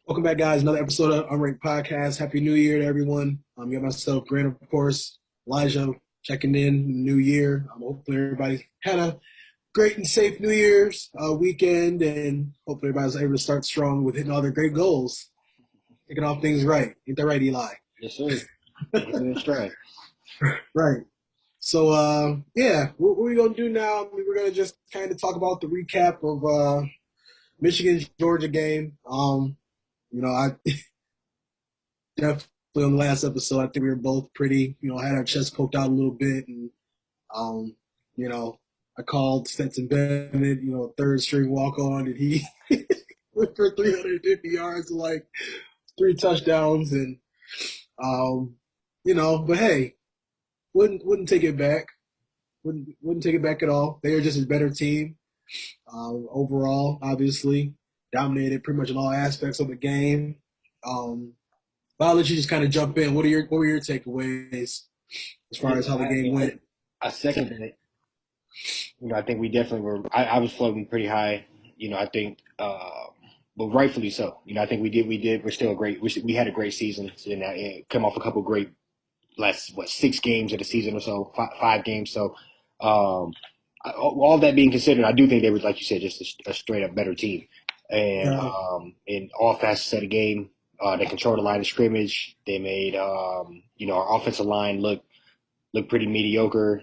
Welcome back, guys. Another episode of Unranked Podcast. Happy New Year to everyone. You got myself, Grant, of course, Elijah, checking in New Year. Hopefully everybody had a great and safe New Year's weekend, and hopefully everybody's able to start strong with hitting all their great goals, taking off things right. Ain't that right, Eli? Yes, sir. Hitting it stride. Right. So, what we going to do now, we're going to just kind of talk about the recap of Michigan-Georgia game. I definitely on the last episode, I think we were both pretty, had our chest poked out a little bit. And, um, you know, I called Stetson Bennett, third string walk on, and he went for 350 yards, like three touchdowns. And, but hey, wouldn't take it back. Wouldn't take it back at all. They are just a better team overall, obviously. Dominated pretty much in all aspects of the game. I'll let you just kind of jump in. What were your takeaways as far as how the game went? I second that. I think we definitely were. I was floating pretty high. I think, but rightfully so. I think we did. We're still great. We had a great season, and come off a couple great last 6 games of the season or so, 5 games. So, all that being considered, I do think they were, like you said, just a straight up better team, and in all facets of the game. They controlled the line of scrimmage. They made, our offensive line look pretty mediocre.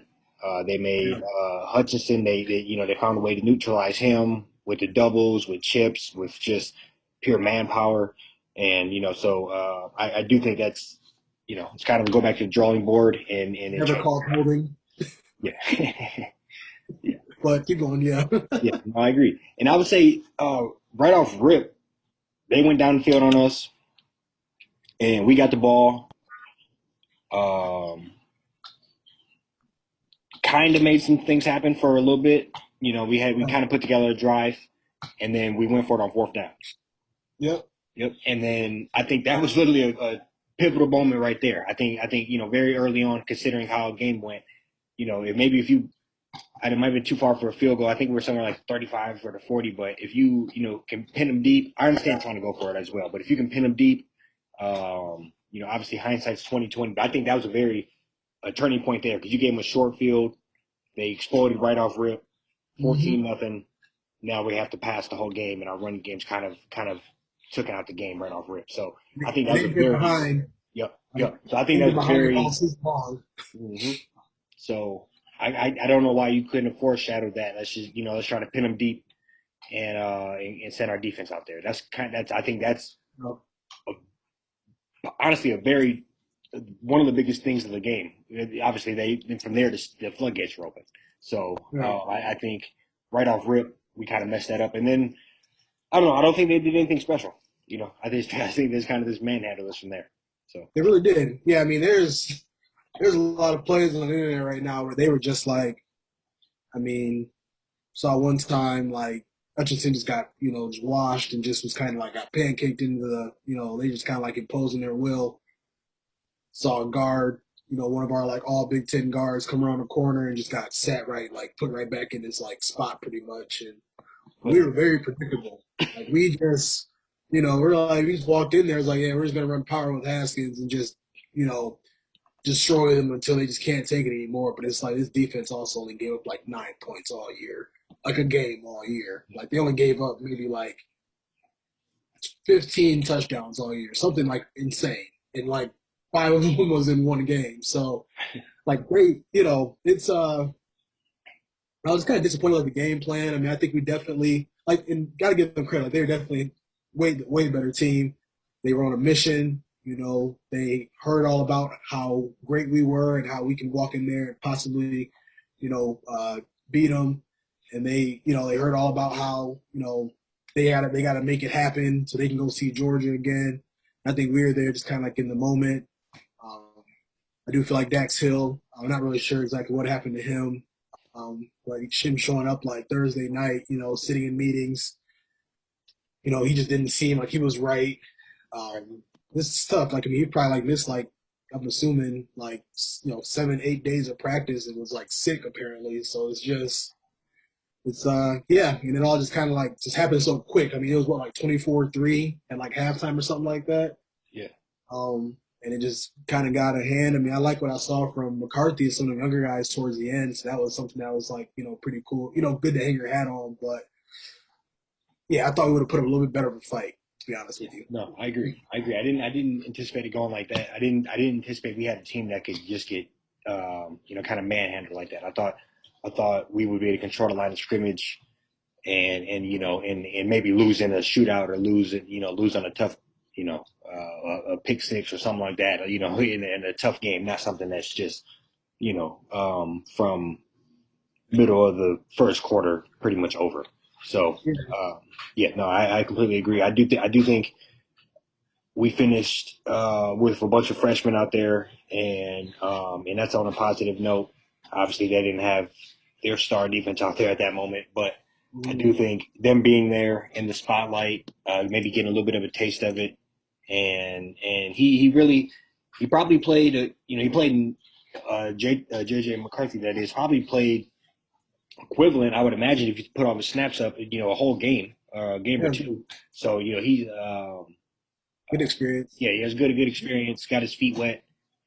They made Hutchinson. They found a way to neutralize him with the doubles, with chips, with just pure manpower. And so I do think that's it's kind of go back to the drawing board and Never called holding. Yeah. Yeah. But keep going, yeah. Yeah, no, I agree. And I would say right off rip, they went down the field on us. And we got the ball. Kind of made some things happen for a little bit. We kind of put together a drive, and then we went for it on fourth down. Yep. And then I think that was literally a pivotal moment right there. I think very early on, considering how the game went, it might have been too far for a field goal. I think we were somewhere like 35 or to 40. But if you can pin them deep, I understand trying to go for it as well. But if you can pin them deep. Obviously hindsight's 2020, but I think that was a turning point there because you gave them a short field. They exploded right off rip, 14-0. Now we have to pass the whole game, and our running game's kind of took out the game right off rip. So I think that was behind. Yep. So I think that was very. So I don't know why you couldn't have foreshadowed that. Let's try to pin them deep and send our defense out there. I think that's. Honestly, one of the biggest things of the game. Obviously, from there the floodgates were open. So I think right off rip we kind of messed that up, and then I don't know. I don't think they did anything special. I think there's kind of this manhandle us from there. So they really did. Yeah, I mean, there's a lot of plays on the internet right now where they were just like, saw one time like Hutchinson just got just washed and just was kind of like got pancaked into the they just kind of like imposing their will. Saw a guard, one of our like all Big Ten guards come around the corner and just got sat right, like put right back in his like spot pretty much. And we were very predictable. Like we just, we're like, we just walked in there. It's like, yeah, we're just going to run power with Haskins and just, destroy them until they just can't take it anymore. But it's like this defense also only gave up like 9 points all year, like a game all year. Like they only gave up maybe like 15 touchdowns all year, something like insane. And like 5 of them was in one game. So, like, great, it's I was kind of disappointed with the game plan. I mean, I think we definitely and gotta give them credit. Like, they're definitely way better team. They were on a mission. They heard all about how great we were and how we can walk in there and possibly, beat them. And they heard all about how they got to make it happen so they can go see Georgia again. I think we were there just kind of like in the moment. I do feel like Dax Hill. I'm not really sure exactly what happened to him. Like him showing up like Thursday night, sitting in meetings. He just didn't seem like he was right. This is tough. Like, I mean, he probably like missed like I'm assuming like 7-8 days of practice and was like sick apparently. So it's it's yeah, and it all just kind of like just happened so quick. I mean, it was what like 24-3 at like halftime or something like that. Yeah. And it just kind of got a hand. I mean, I like what I saw from McCarthy and some of the younger guys towards the end. So that was something that was like, pretty cool. Good to hang your hat on. But yeah, I thought we would have put up a little bit better of a fight, to be honest Yeah. with you. No, I agree. I agree. I didn't anticipate it going like that. I didn't anticipate we had a team that could just get kind of manhandled like that. I thought we would be able to control the line of scrimmage and maybe lose in a shootout or lose on a tough a pick six or something like that. In a tough game, not something that's just from middle of the first quarter pretty much over. So yeah, no, I completely agree. I do think we finished with a bunch of freshmen out there, and that's on a positive note. Obviously, they didn't have their star defense out there at that moment, but I Mm, do think them being there in the spotlight, maybe getting a little bit of a taste of it, and he probably played he played in JJ McCarthy, that is, probably played equivalent, I would imagine, if you put all the snaps up, a whole game or yeah, two. So he's good experience. yeah, he has good experience, got his feet wet,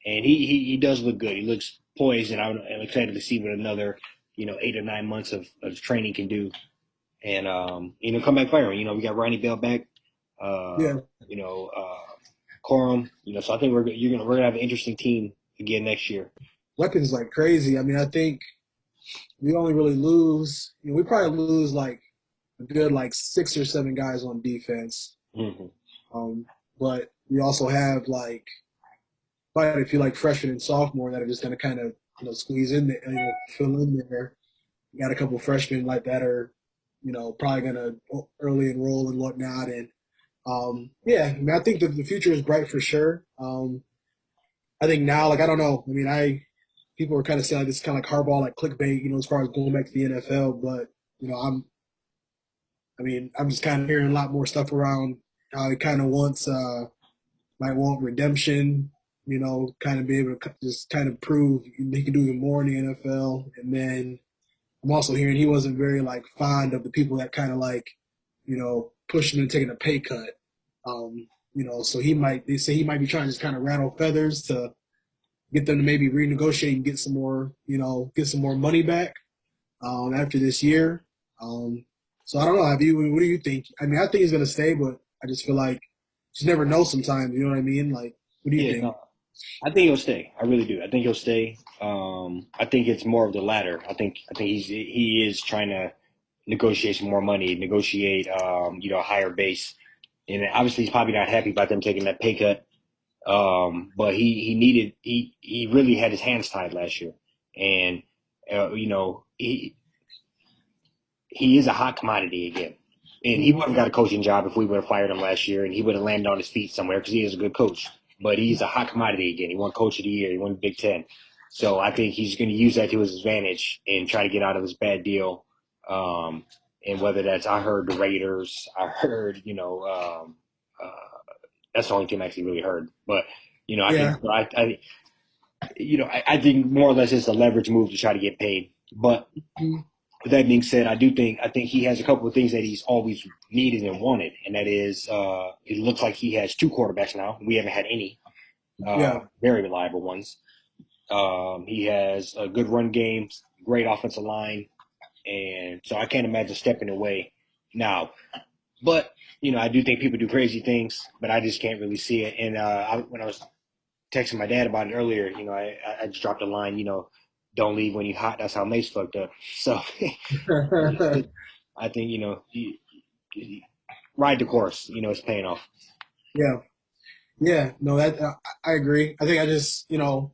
and he does look good. He looks poised, and I'm excited to see what another 8 or 9 months of training can do, and come back firing. We got Ronnie Bell back, uh, Yeah, you know, Corum, so I think we're gonna have an interesting team again next year. weapons like crazy. I mean, I think we only really lose. We probably lose like a good like 6 or 7 guys on defense. Hmm. Um, but we also have like quite a few like freshmen and sophomore that are just going to kind of squeeze in there, fill in there. We got a couple freshmen like that are probably going to early enroll and whatnot. And yeah, I mean, I think the future is bright for sure. I think now, like I don't know. I mean, I people are kind of saying like this is kind of like hardball, like clickbait, as far as going back to the NFL. But I mean, I'm just kind of hearing a lot more stuff around how he kind of might want redemption, kind of be able to just kind of prove he can do even more in the NFL. And then I'm also hearing he wasn't very like fond of the people that kind of like, pushed him and taking a pay cut. So they say he might be trying to just kind of rattle feathers to get them to maybe renegotiate and get some more, get some more money back after this year. Um, so I don't know. What do you think? I mean, I think he's gonna stay, but I just feel like you just never know sometimes. You know what I mean? Like, what do you Yeah, think? no, I think he'll stay. I really do. I think he'll stay. I think it's more of the latter. I think he is trying to negotiate some more money, negotiate a higher base, and obviously he's probably not happy about them taking that pay cut. But he really had his hands tied last year, and he is a hot commodity again. And he would have got a coaching job if we would have fired him last year, and he would have landed on his feet somewhere because he is a good coach. But he's a hot commodity again. He won Coach of the Year. He won the Big Ten. So I think he's going to use that to his advantage and try to get out of his bad deal. And whether that's, I heard the Raiders, I heard, that's the only team I actually really heard. But I Yeah. think I think more or less it's a leverage move to try to get paid. But Mhm. with that being said, I think he has a couple of things that he's always needed and wanted, and that is it looks like he has two quarterbacks now. We haven't had any Yeah. very reliable ones. He has a good run game, great offensive line, and so I can't imagine stepping away now. But I do think people do crazy things, but I just can't really see it. And when I was texting my dad about it earlier, I just dropped a line, don't leave when you're hot. That's how Mace fucked up. So I think ride the course. It's paying off. Yeah. Yeah. No, that I agree. I think I just one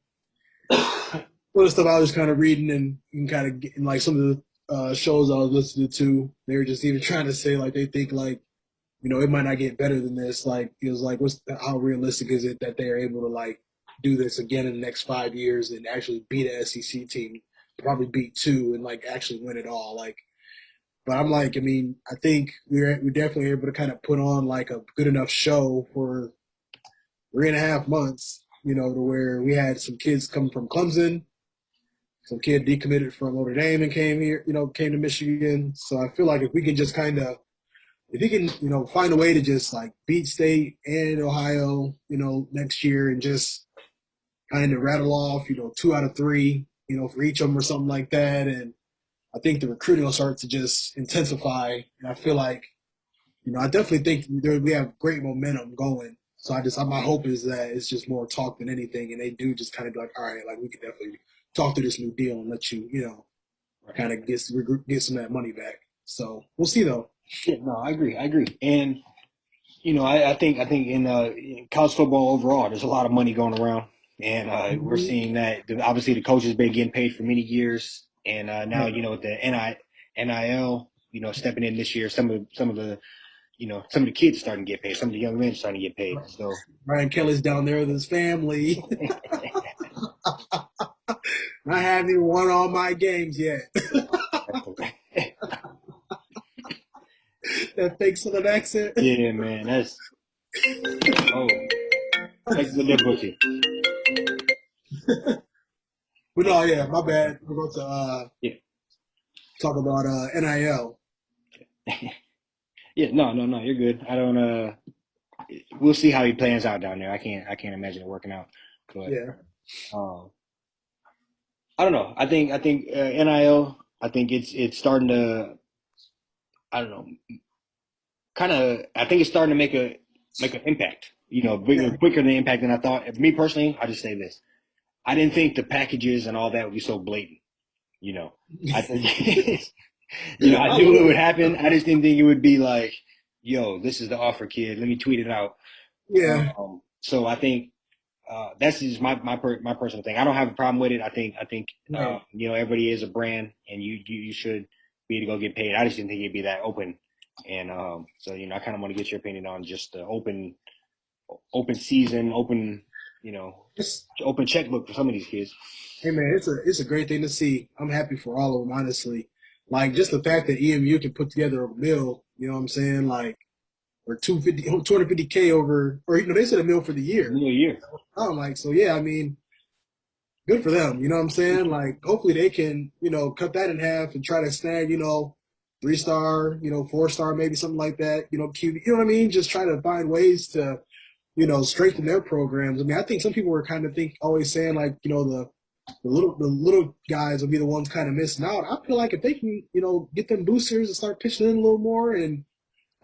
of the stuff I was kind of reading and kind of getting like some of the shows I was listening to, they were just even trying to say like they think like it might not get better than this. Like it was like how realistic is it that they are able to like do this again in the next 5 years and actually beat an SEC team, probably beat two and like actually win it all. Like, but I'm like, I mean, I think we definitely able to kind of put on like a good enough show for 3.5 months, to where we had some kids come from Clemson, some kid decommitted from Notre Dame and came here, came to Michigan. So I feel like if we can just kind of, if he can, find a way to just like beat State and Ohio, next year and just kind of rattle off, 2 out of 3, for each of them or something like that. And I think the recruiting will start to just intensify. And I feel like, I definitely think we have great momentum going. So my hope is that it's just more talk than anything. And they do just kind of be like, all right, like we can definitely talk through this new deal and let you, Right. kind of get some of that money back. So we'll see though. Yeah, no, I agree. I agree. And I think in college football overall, there's a lot of money going around, and we're Mm-hmm. seeing that. Obviously, the coaches been getting paid for many years, and now Yeah. with the NIL, stepping in this year, some of the kids are starting to get paid. Some of the young men are starting to get paid. So Brian Kelly's down there with his family. I haven't even won all my games yet. That fake Southern accent. yeah, man, that's oh, thanks for the bookie. But no, yeah, my bad. We're about to Yeah, talk about NIL. yeah, no, you're good. I don't. We'll see how he plans out down there. I can't imagine it working out, but. Yeah. Um, I don't know. I think NIL. I think it's starting to. I don't know. Kind of. I think it's starting to make an impact. Yeah. Bigger, quicker than impact than I thought. Me personally, I just say this. I didn't think the packages and all that would be so blatant. You know, I think. I I knew it love would it. happen. I just didn't think it would be like, "Yo, this is the offer, kid. Let me tweet it out." Yeah. So I think that's just my personal thing. I don't have a problem with it. I think Right. everybody is a brand, and you should be able to go get paid. I just didn't think it'd be that open, and so I kind of want to get your opinion on just the open season, you know It's, open checkbook for some of these kids. hey man, it's a great thing to see. I'm happy for all of them, honestly. Like just the fact that EMU can put together a mill, you know what I'm saying? Like or 250K over, or they said a mill for the year. New year, I'm like, so yeah, I mean, good for them. You know what I'm saying? Like, hopefully they can, cut that in half and try to snag, 3-star, 4-star, maybe something like that. QB, you know what I mean? Just try to find ways to, strengthen their programs. I mean, I think some people were kind of always saying like, the little guys will be the ones kind of missing out. I feel like if they can, get them boosters and start pitching in a little more, and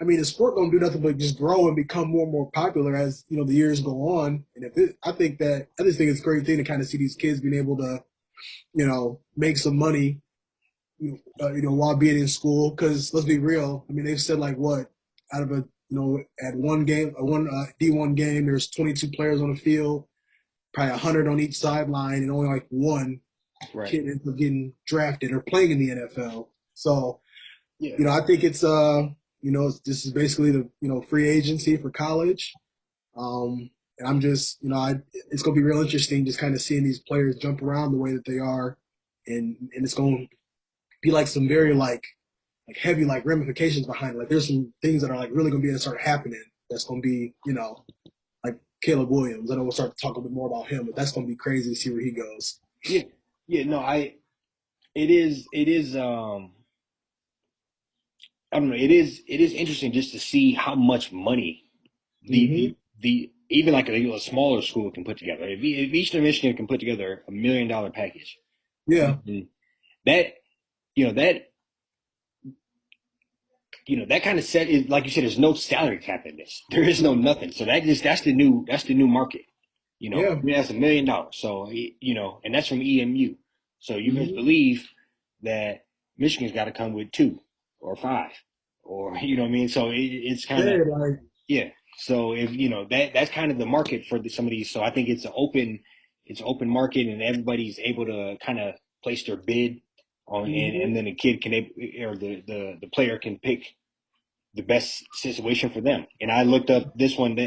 I mean, the sport don't do nothing but just grow and become more and more popular as the years go on. And I just think it's a great thing to kind of see these kids being able to make some money, while being in school. Because let's be real, I mean, they've said like what out of at one game, one D1 game, there's 22 players on the field, probably 100 on each sideline, and only like one right? kid ends up getting drafted or playing in the NFL. So Yeah, I think it's this is basically the free agency for college. And I'm just it's gonna be real interesting just kind of seeing these players jump around the way that they are, and it's gonna be like some very like heavy like ramifications behind it. Like there's some things that are like really gonna be able to start happening. That's gonna be like Caleb Williams. I know we'll start to talk a bit more about him, but that's gonna be crazy to see where he goes. yeah, yeah. No, it is. I don't know. It is interesting just to see how much money Hmm. the even like a smaller school can put together. If Eastern Michigan can put together $1 million package, Yeah, and that that that kind of set is like you said. There's no salary cap in this. There is no nothing. So that's the new market. yeah. That's $1 million. So and that's from EMU. So you best Hmm. believe that Michigan's got to come with 2 or 5, or what I mean. So it's kind of Yeah, like yeah. So if that's kind of the market for some of these. So I think it's an open market, and everybody's able to kind of place their bid on, and hmm then the kid can or the player can pick the best situation for them. And I looked up this one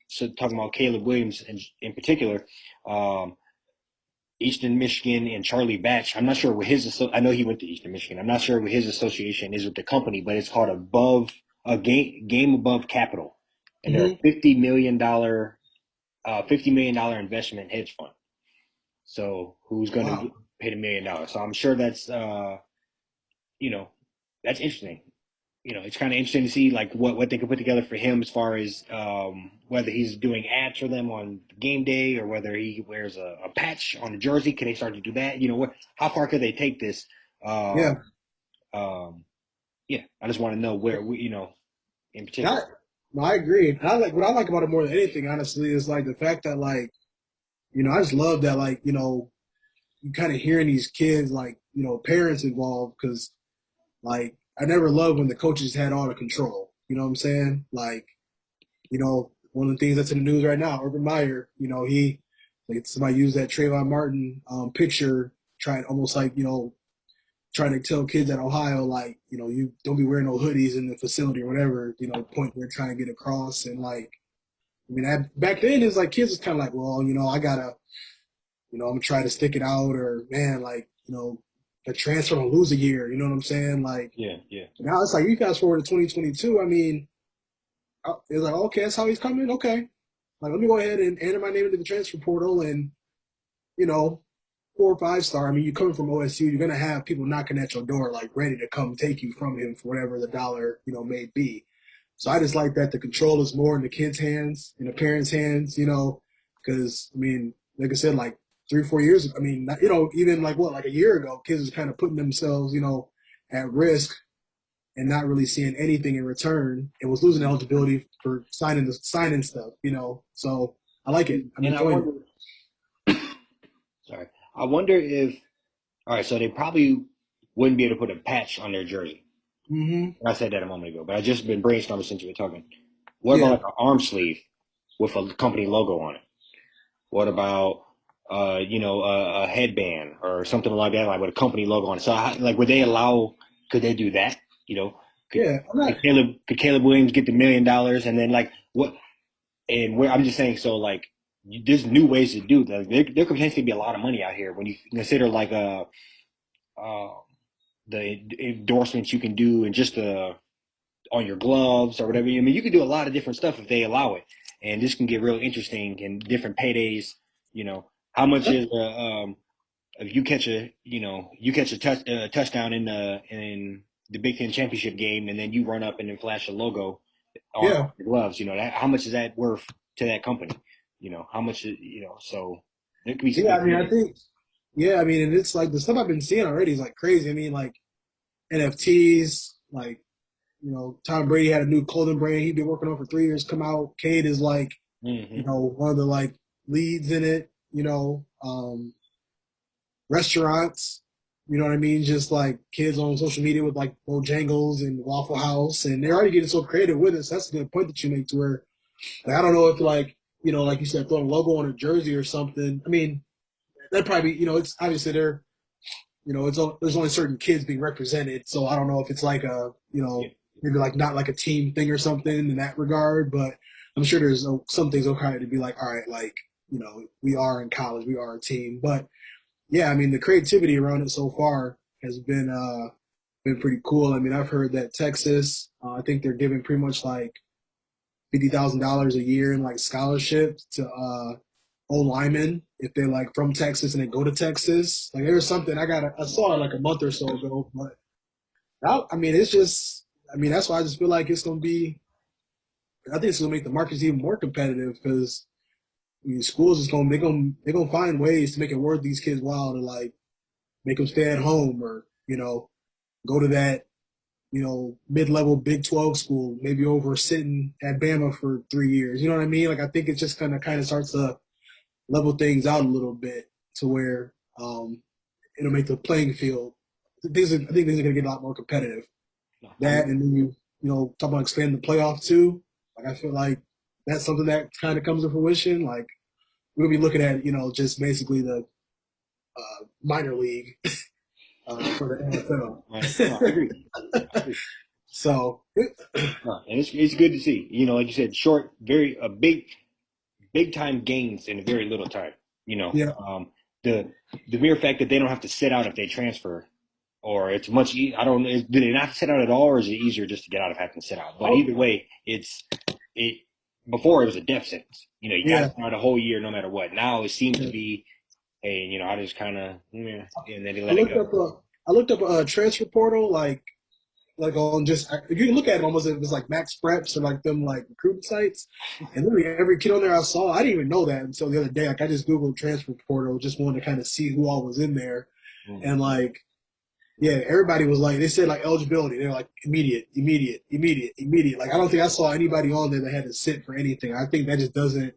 so talking about Caleb Williams in particular, um, Eastern Michigan and Charlie Batch. I'm not sure what I know he went to Eastern Michigan. I'm not sure what his association is with the company, but it's called a game above capital, and they're a hmm $50 million investment hedge fund. So who's going to wow. paid $1 million. So I'm sure that's you know, that's interesting. It's kind of interesting to see like what they could put together for him as far as whether he's doing ads for them on game day or whether he wears a patch on the jersey. Can they start to do that? How far could they take this? Uh, Yeah. um, yeah, I just want to know where in particular. That, no, I agree. And I like what I like about it more than anything, honestly, is like the fact that like, I just love that like, you kind of hearing these kids like, parents involved because like I never loved when the coaches had all the control. You know what I'm saying? Like, one of the things that's in the news right now, Urban Meyer, he like somebody used that Trayvon Martin picture, trying almost like, trying to tell kids at Ohio, like, you don't be wearing no hoodies in the facility or whatever, point they're trying to get across. And like, I mean, back then it's like kids was kind of like, well, I gotta, I'm gonna try to stick it out, or man, like, the transfer don't lose a year. You know what I'm saying? Like Yeah, yeah, now it's like you guys forward to 2022. I mean, it's like okay, that's how he's coming. Okay, like let me go ahead and enter my name into the transfer portal, and you know, 4 or 5 star. I mean, you're coming from OSU, you're gonna have people knocking at your door, like ready to come take you from him for whatever the dollar, may be. So I just like that the control is more in the kids' hands, in the parents' hands, because I mean, like I said, like 3 or 4 years, I mean, even like what, like a year ago, kids was kind of putting themselves, at risk and not really seeing anything in return, and was losing eligibility for signing stuff, So I like it. I'm and I enjoying wonder. it. Sorry, I wonder if. All right, so they probably wouldn't be able to put a patch on their jersey. Hmm. I said that a moment ago, but I just been brainstorming since you were talking. What about Yeah, like an arm sleeve with a company logo on it? What about a headband or something like that, like with a company logo on it? So like, would they allow? Could they do that? You know, could yeah. I'm not. Caleb Williams get the $1 million and then like what? And where I'm just saying, so like, there's new ways to do that. There could potentially be a lot of money out here when you consider like uh the endorsements you can do and just the on your gloves or whatever. I mean, you can do a lot of different stuff if they allow it, and this can get real interesting and different paydays. You know, how much is if you catch a touchdown in the Big Ten championship game, and then you run up and then flash a logo on Yeah, your gloves. How much is that worth to that company? How much so there could be some yeah. big I mean, I paydays. think. Yeah, I mean, and it's like the stuff I've been seeing already is like crazy. I mean, like NFTs, like Tom Brady had a new clothing brand he'd been working on for 3 years come out. Cade is like, Hmm. one of the like leads in it. Restaurants, you know what I mean? Just like kids on social media with like Bojangles and Waffle House, and they're already getting so creative with it. So that's a good point that you make to where, like, I don't know if like, like you said, throwing a logo on a jersey or something. I mean, that probably, it's obviously they're, there's only certain kids being represented. So I don't know if it's like a, Yeah. maybe like not like a team thing or something in that regard, but I'm sure there's some things okay to be like, all right, like, we are in college, we are a team. But yeah, I mean, the creativity around it so far has been pretty cool. I mean, I've heard that Texas, I think they're giving pretty much like $50,000 a year in like scholarships to O linemen if they're like from Texas and they go to Texas. Like there was something I saw it like a month or so ago, but I mean, it's just, I mean, that's why I just feel like it's gonna be. I think it's gonna make the markets even more competitive because I mean, schools is gonna they're gonna find ways to make it worth these kids' while to like make them stay at home or go to that mid-level Big 12 school, maybe over sitting at Bama for 3 years. You know what I mean? Like I think it just kind of starts to level things out a little bit to where it'll make the playing field. I think things are going to get a lot more competitive. No, That and then talk about expanding the playoff too. Like I feel like that's something that kind of comes to fruition. Like we'll be looking at just basically the minor league for the no, I NFL. agree. I agree. So No, and it's good to see. Like you said, short, very big time gains in a very little time. You know, yeah, um, the the mere fact that they don't have to sit out if they transfer, or it's much. I don't. Do they not sit out at all, or is it easier just to get out of having to sit out? But oh, either way, it. Before it was a death sentence. You got to yeah, sit out a whole year no matter what. Now it seems to yeah. be hey, I just kind of, yeah, and then they I let it looked go. up a I looked up a transfer portal like on just you can look at it almost if it's like Max Preps or like them like recruiting sites, and literally every kid on there I saw, I didn't even know that until the other day. Like I just googled transfer portal, just wanted to kind of see who all was in there, Mm. and like yeah, everybody was like they said like eligibility, they're like immediate, immediate, immediate, immediate. Like I don't think I saw anybody on there that had to sit for anything. I think that just doesn't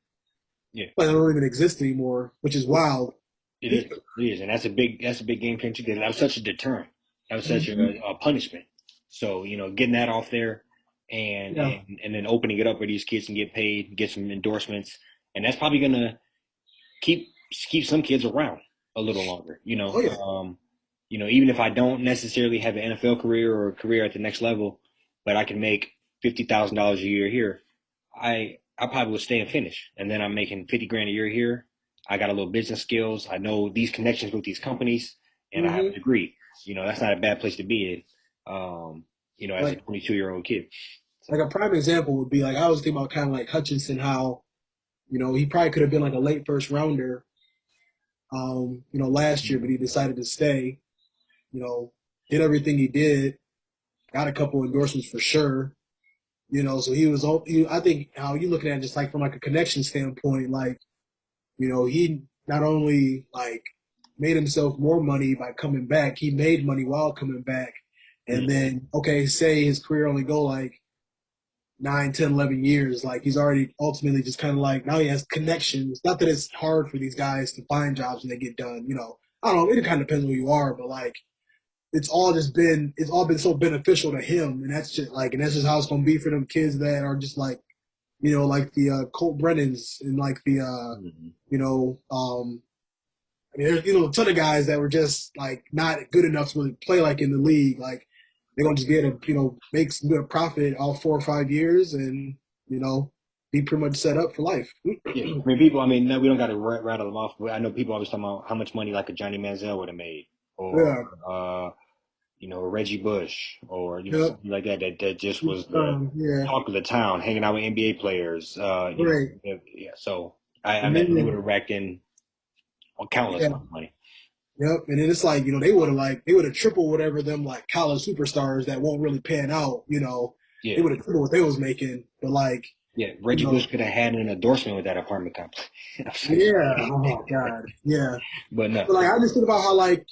Yeah, like it don't even exist anymore, which is wild. it is. It is, and that's a big game changer because that was such a deterrent. That was such Hmm. a punishment. So getting that off there, Yeah. and then opening it up where these kids can get paid, get some endorsements, and that's probably gonna keep keep some kids around a little longer. Oh yeah. Even if I don't necessarily have an NFL career or a career at the next level, but I can make $50,000 a year here, I probably would stay and finish. And then I'm making 50 grand a year here. I got a little business skills. I know these connections with these companies, and I have a Hmm. degree. That's not a bad place to be in. As a Like 22-year-old kid. like So. a prime example would be like I was thinking about kind of like Hutchinson, how he probably could have been like a late first rounder, last year, but he decided to stay. You know, did everything he did, got a couple endorsements for sure. So he was. I think how you looking at it just like from like a connection standpoint, like he not only like made himself more money by coming back, he made money while coming back, and Mm, then okay, say his career only go like 9, 10, 11 years, like he's already ultimately just kind of like now he has connections. Not that it's hard for these guys to find jobs when they get done. I don't know. It kind of depends who you are, but like it's all been so beneficial to him, and that's just how it's gonna be for them kids that are just like like the Colt Brennans and like the mm, you know I mean, there's a ton of guys that were just like not good enough to really play like in the league. Like they're gonna just be able to make some good profit all 4 or 5 years and you know be pretty much set up for life. yeah. I mean, people. I mean, no, we don't got to rattle them off. But I know people always talking about how much money like a Johnny Manziel would have made, or Yeah. uh, Reggie Bush, or Yep. something like that. That just was the Yeah. talk of the town, hanging out with NBA players. Right. Yeah. So I And imagine they would then have racked in a countless yeah. amount of money. Yep. And then it's like they would have tripled whatever them like college superstars that won't really pan out. They Yeah, would have tripled what they was making. But like yeah. you Reggie Bush know could have had an endorsement with that apartment complex. I'm sorry. yeah. Oh my God. Yeah. But no, But like I just think about how like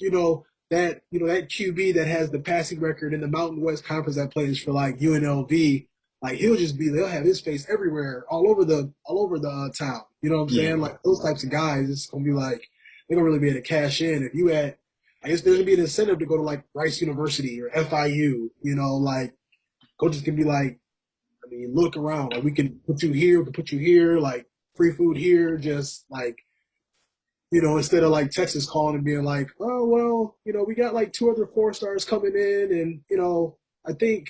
that QB that has the passing record in the Mountain West Conference that plays for like UNLV, like they'll have his face everywhere, all over the town. You know what I'm yeah, saying? Like those types of guys, it's gonna be like they're gonna really be able to cash in. If you had, I guess there's gonna be an incentive to go to like Rice University or FIU. Like coaches can be like, I mean, look around, like we can put you here, we can put you here, like free food here, just like instead of like Texas calling and being like, oh, well, we got like two other 4 stars coming in. And, I think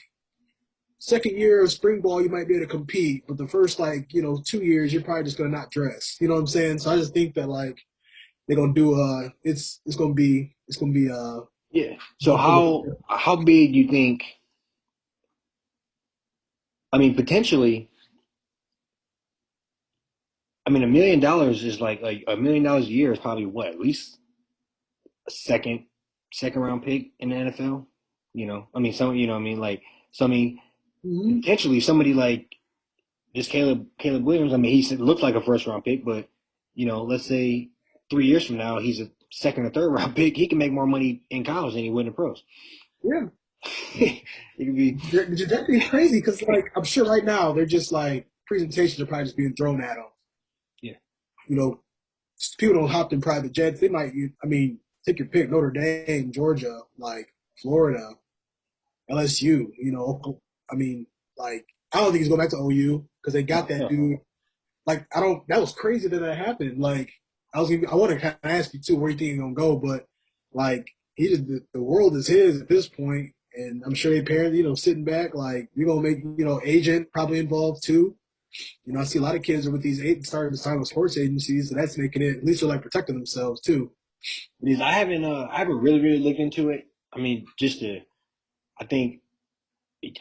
second year of spring ball, you might be able to compete. But the first, like, 2 years, you're probably just going to not dress. You know what I'm saying? So I just think that, like, they're going to do, it's going to be, yeah. So how big do you think? I mean, potentially. I mean, $1 million is like $1 million a year is probably what, at least a second round pick in the NFL. I mean, I mean, like, so I mean, mm-hmm. potentially somebody like this Caleb Williams. I mean, looks like a first round pick, but let's say 3 years from now he's a second or third round pick. He can make more money in college than he would in the pros. Yeah. It could be, The trajectory is crazy because, like, I'm sure right now they're just like presentations are probably just being thrown at them. yeah, You know, People don't hop in private jets. They might, I mean, take your pick: Notre Dame, Georgia, like Florida, LSU. I mean, like I don't think he's going back to OU because they got that no, dude. Like I don't. That was crazy that happened. Like I want to kind of ask you too where you think he's gonna go, but like he just the world is his at this point, and I'm sure your parents, sitting back like you're gonna make agent probably involved too. I see a lot of kids are with these starting to sign with sports agencies, so that's making it at least they're like protecting themselves too. because I haven't really looked into it. I mean, I think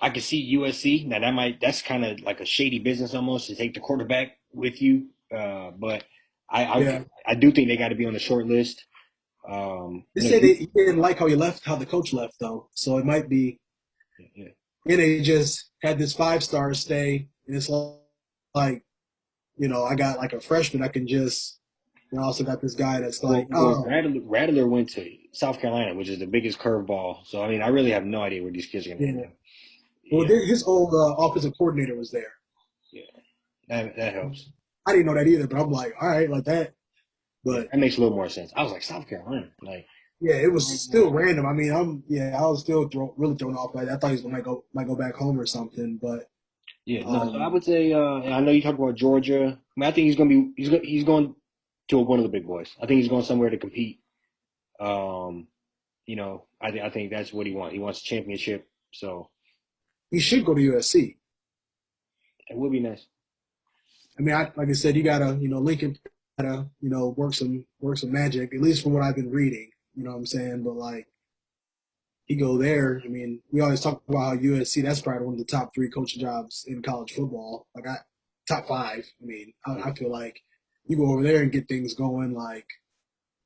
I could see USC. Now that's kind of like a shady business almost to take the quarterback with you. But I Yeah. I do think they got to be on the short list. They You know, say they he didn't like how he left, how the coach left though. So it might be, yeah. and they just had this 5 star stay, and it's like, I got like a freshman I can just, I also got this guy that's like, Well, oh, Rattler went to South Carolina, which is the biggest curveball. So I mean, I really have no idea where these kids are going to end yeah. up. Well, Yeah, his old offensive coordinator was there. yeah, that helps. I didn't know that either, but I'm like, all right, like that. Yeah, But that makes a little more sense. I was like South Carolina, like yeah, it was still random. I mean, I was still really thrown off by that. I thought he was might go back home or something, but yeah, no. So I um, would say, I know you talked about Georgia. I mean, I think he's going to one of the big boys. I think he's going somewhere to compete. Um, I think that's what he wants. He wants a championship. So he should go to USC. it would be nice. I mean, like I said, you gotta, Lincoln gotta, work some magic. At least from what I've been reading, you know what I'm saying. But like, he go there. I mean, we always talk about how USC. That's probably one of the top 3 coaching jobs in college football. Like, top 5. I mean, Yeah, I feel like you go over there and get things going. Like,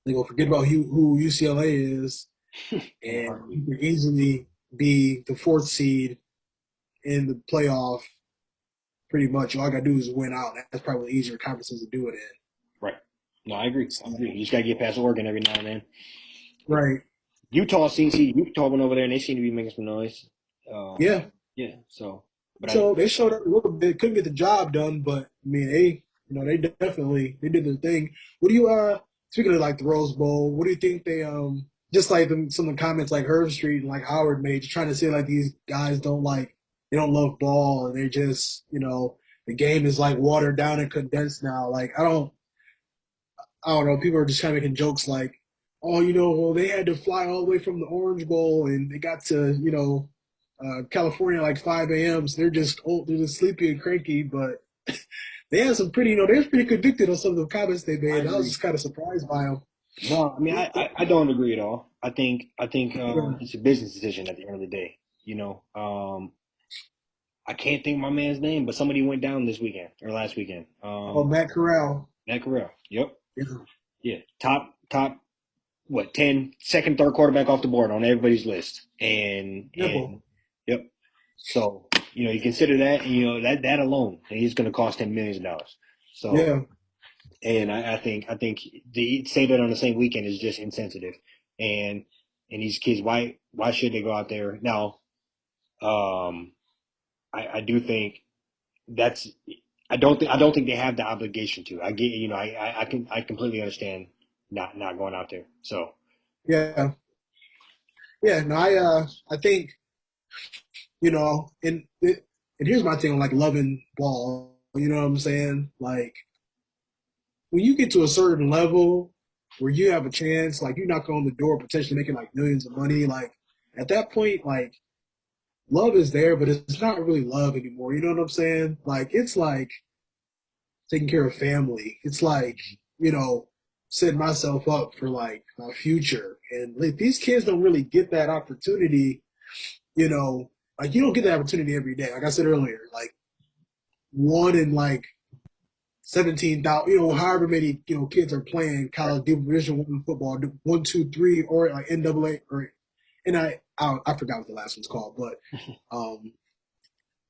they go forget about who UCLA is, in a and you heartbeat. can easily be the 4th seed in the playoff. Pretty much, all I gotta do is win out. That's probably easier conferences to do it in. Right. No, I agree. I So, agree. You just got to get past Oregon every now and then. But right. Utah went over there and they seem to be making some noise. Um, Yeah. yeah. So, but I So they showed up a little bit, couldn't get the job done, but I mean, they definitely they did their thing. What do you speaking of like the Rose Bowl? What do you think they just like some of the comments like Herb Street and like Howard made, just trying to say like these guys they don't love ball, and they just the game is like watered down and condensed now. Like I don't know. People are just kind of making jokes like, oh, well, they had to fly all the way from the Orange Bowl and they got to, California like 5 a.m. So they're just old, they're just sleepy and cranky. But they had some pretty, they was pretty convicted on some of the comments they I made. I was agree. just kind of surprised by them. No, I mean I don't agree at all. I think Yeah. it's a business decision at the end of the day. I can't think of my man's name, but somebody went down this weekend or last weekend. Oh, Matt Corral. Matt Corral. Yep. Yeah. Yeah. Top what 10 second, third quarterback off the board on everybody's list. And Simple. yep. So, you consider that, and that alone is going to cost him millions of dollars. So, Yeah. and I think to say that on the same weekend is just insensitive. And these kids, why should they go out there now? Um, I do think that's I don't think they have the obligation to. I get I completely understand not going out there. So Yeah. Yeah. No, I think, and here's my thing on like loving ball. You know what I'm saying? Like, when you get to a certain level where you have a chance, like you knock on the door, potentially making like millions of money, like at that point, like love is there, but it's not really love anymore. You know what I'm saying? Like it's like taking care of family. It's like, setting myself up for like my future. And like these kids don't really get that opportunity, you know, like you don't get that opportunity every day. Like I said earlier, like one in like 17,000, however many, kids are playing college Division One football, 1, 2, 3, or like NAA, or I forgot what the last one's called, but um,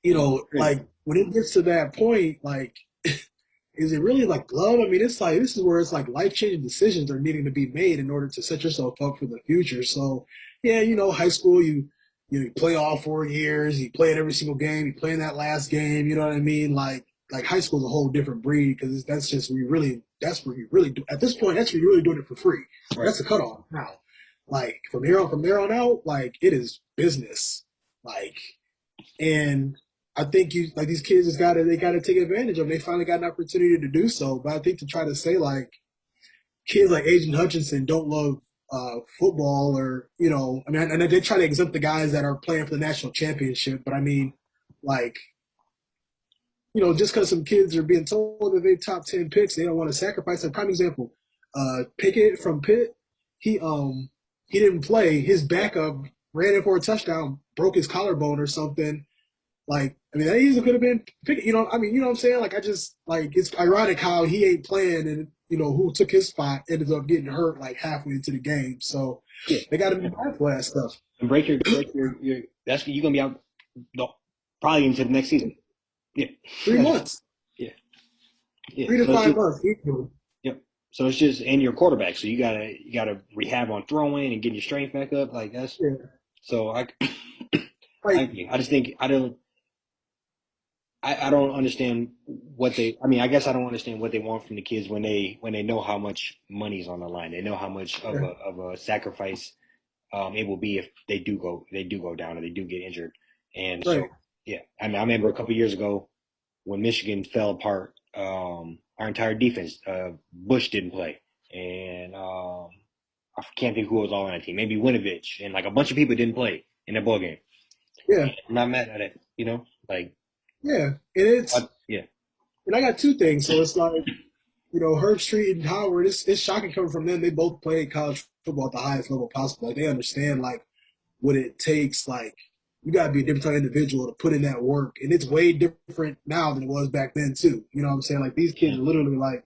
great. like when it gets to that point, like is it really like love? I mean, it's like this is where it's like life changing decisions are needing to be made in order to set yourself up for the future. So, yeah, high school, you play all 4 years, you play in every single game, you play in that last game. You know what I mean? Like high school is a whole different breed because that's where you really do. At this point, that's where you're really doing it for free. Right. That's the cutoff now. Like from there on out, like it is business. Like and I think you like these kids they gotta take advantage of them. They finally got an opportunity to do so. But I think to try to say like kids like Agent Hutchinson don't love football or I mean and they try to exempt the guys that are playing for the national championship, but I mean like just because some kids are being told that they top 10 picks, they don't want to sacrifice. A prime example, Pickett from Pitt, he didn't play. His backup ran in for a touchdown, broke his collarbone or something. Like, I mean, that easily could have been Pickett. I mean, you know what I'm saying? Like, I just like it's ironic how he ain't playing, and who took his spot ended up getting hurt like halfway into the game. So Yeah, they got to be mindful of that stuff. and break your that's you're gonna be out no, probably into the next season. Yeah, 3 months, yeah, yeah. 3 to 5 months equally. Yep. So it's just and your quarterback, so you gotta rehab on throwing and getting your strength back up. Like that's Yeah, so I like agree. I just think I don't understand what they. I mean, I guess I don't understand what they want from the kids when they know how much money's on the line. They know how much of yeah, a sacrifice it will be if they do go down or they do get injured. And so right, yeah, I mean, I remember a couple years ago when Michigan fell apart. Our entire defense, Bush didn't play, and I can't think who was all on that team. Maybe Winovich and like a bunch of people didn't play in that ball game. yeah, I'm not mad at it, like yeah. And it's yeah. and I got two things. So it's like Herb Street and Howard. It's shocking coming from them. They both played college football at the highest level possible. Like they understand like what it takes. Like you got to be a different type of individual to put in that work, and it's way different now than it was back then too. You know what I'm saying? Like these kids are literally like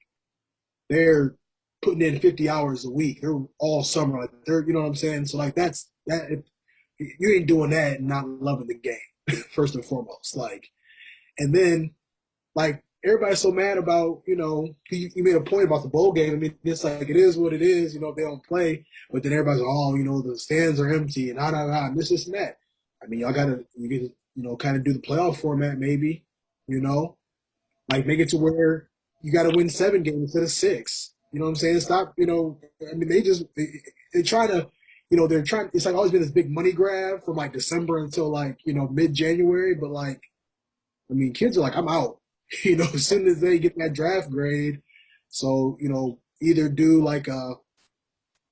they're putting in 50 hours a week. They're all summer. Like they're you know what I'm saying. So like that's that. You ain't doing that and not loving the game first and foremost. Like and then like everybody's so mad about, you made a point about the bowl game. I mean, it's like it is what it is, if they don't play. But then everybody's like, oh, the stands are empty and and this and that. I mean, y'all gotta you can, kind of do the playoff format maybe, like make it to where you gotta win 7 games instead of 6. You know what I'm saying? Stop, I mean they try to they're trying it's like always been this big money grab from like December until like, mid January, but like I mean, kids are like, I'm out, as soon as they get that draft grade. So, either do like I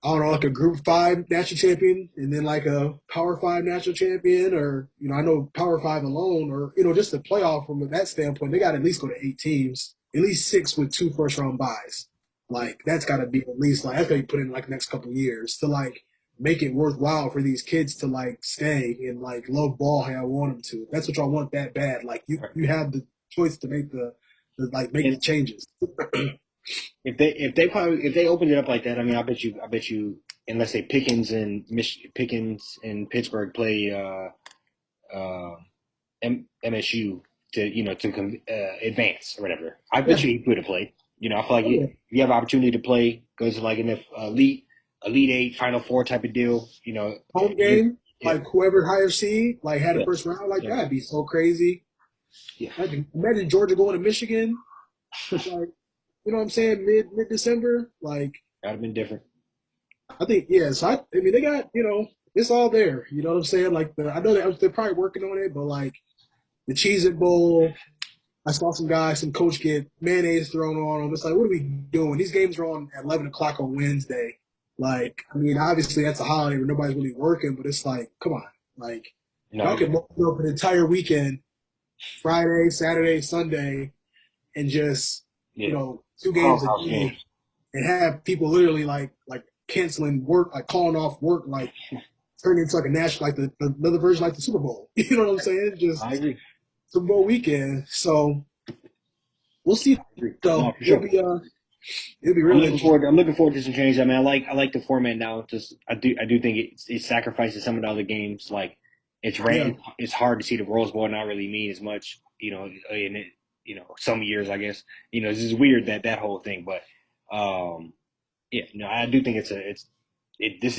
don't know, like a Group 5 national champion and then like a Power 5 national champion, or, I know Power 5 alone, or, just the playoff from that standpoint, they got to at least go to 8 teams, at least 6 with 2 first round buys. Like, that's got to be at least, like, that's got to be put in like the next couple of years to like make it worthwhile for these kids to like stay and like love ball how I want them to. That's what y'all want that bad. Like, you have the choice to make make the And changes. if they opened it up like that, I mean, I bet you, and let's say Pickens and Pittsburgh play uh, MSU to advance or whatever. I bet Yeah. you he would have played. I feel like Oh, yeah. if you have opportunity to play, goes to like an elite eight, Final Four type of deal. Home You game, yeah like whoever higher seed, like had a yeah first round, like yeah that'd be so crazy. yeah. Imagine Georgia going to Michigan, like you know what I'm saying, mid December. Like That'd have been different. I think yeah. So I mean they got it's all there. You know what I'm saying? Like I know they're probably working on it, but like the Cheez It Bowl, I saw some coach get mayonnaise thrown on them. It's like what are we doing? These games are on at 11 o'clock on Wednesday. Like I mean obviously that's a holiday where nobody's really working, but it's like come on, like No, I y'all can agree. open up an entire weekend, Friday, Saturday, Sunday, and just Yeah, 2 games a clubhouse day, games. and have people literally like canceling work, like calling off work, like turning into like a national, like another version like the Super Bowl. You know what I'm saying? I Just agree. Super Bowl weekend. So we'll see. I agree. No, So for sure. it'll be I'm real looking interesting. forward. I'm looking forward to some change. I mean, I like the format now. Just I do think it sacrifices some of the other games. Like Yeah. it's hard to see the Rose Bowl not really mean as much. In it. Some years I guess. This is weird that whole thing. But yeah, no, I do think this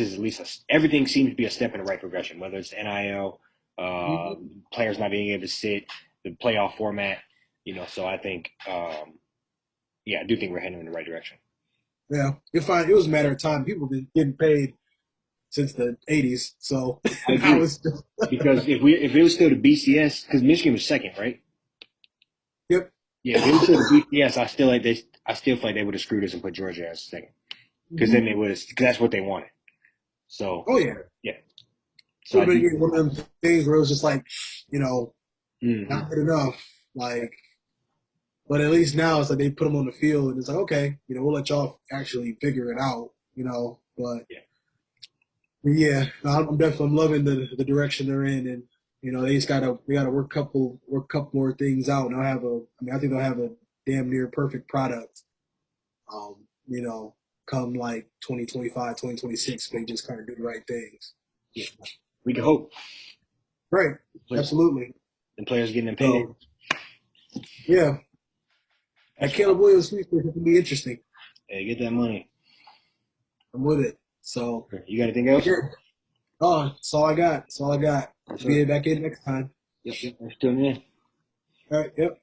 is at least everything seems to be a step in the right progression. Whether it's NIL, uh, Mhm. players not being able to sit, the playoff format. So I think yeah, I do think we're heading in the right direction. Yeah. It was a matter of time. People been getting paid since the '80s. So I now agree. it's just Because if it was still the BCS, because Michigan was second, right? yep. Yeah, if it was still the BCS, I still feel like they would have screwed us and put Georgia as second, because Mhm. then they would have, because that's what they wanted. So Oh yeah. yeah, so Would I have do. been one of them things where it was just like, you know, Hmm. not good enough. Like, but at least now it's like they put them on the field and it's like, okay, we'll let y'all actually figure it out, But Yeah, yeah, no, I'm loving the direction they're in, and they gotta work couple more things out, and I think they'll have a damn near perfect product. come like 2025, 2026, they just kind of do the right things. Yeah. We can hope. Right. Absolutely. The players getting paid. So, yeah. That Caleb Williams speech is be interesting. Hey, get that money. I'm with it. So, You got anything else? oh, that's all I got. That's all I got. Be back in next time. Yep. Tune in. All right. Yep.